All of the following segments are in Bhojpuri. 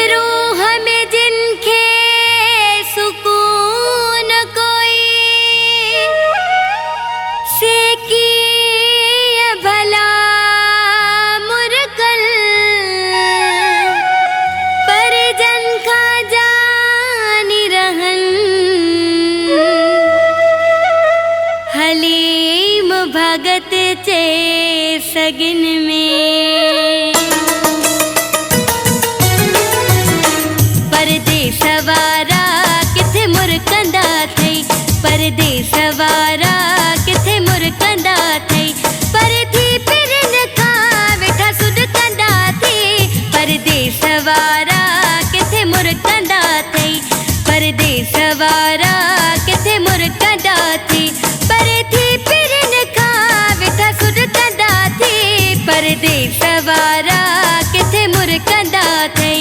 रूह में जिनके सुकून कोई से किए भला मुरकल पर जन का जानी रहन हलीम भगत चे सगिन में परदेसवारा किथे मुरकंदा थई परदेसवारा किथे मुरकंदा थई परथी पिरन का वेठा सुडकंदा थी परदेसवारा किथे मुरकंदा थई परदेसवारा किथे मुरकंदा थी परथी पिरन का वेठा सुडकंदा थी परदेसवारा किथे मुरकंदा थई।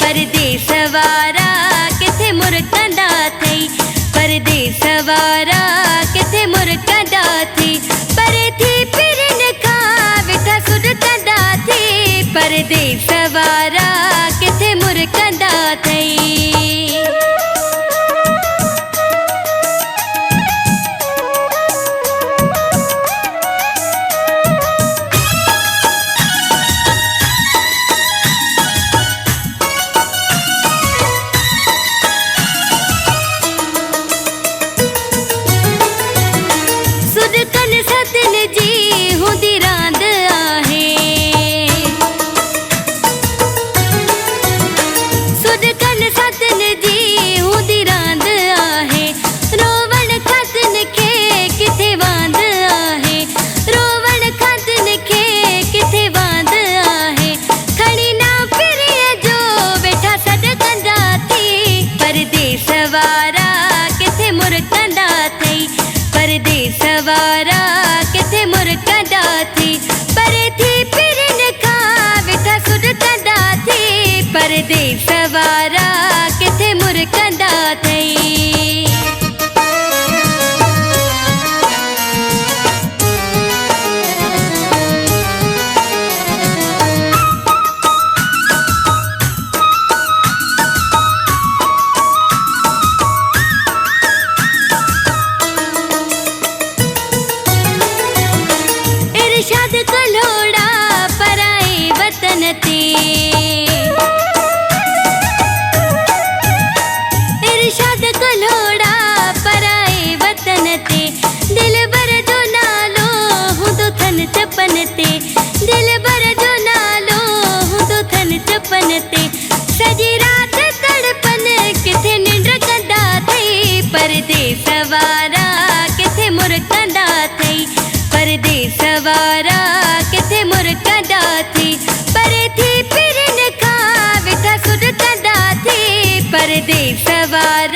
परदेसवारा किथे मुरकंदा थई परदेसवारा किथे मुरकंदा थी परथी पिरन का वेठा सुडकंदा थी परदेसवारा किथे मुरकंदा थई। परदेसवारा किथे मुरकंदा थई परदेसवारा किथे मुरकंदा थी परथी पिरन का वेठा सुडकंदा थी परदेसवारा किथे मुरकंदा थई। इरशाद कलोड़ा पराए वतन ते इरशाद कलोड़ा पराए वतन ते दिल भर जो नालो हूँ तो थन चपन ते दिल भर जो नालो हूँ तो थन चपन ते सजी रात तड़पन किथे निंड कंदा थई परदेसवारा किथे मुरकंदा थई परदेसवारा किथे मुरकंदा थी परथी पिरन का वेठा सुडकंदा थी परदेसवारा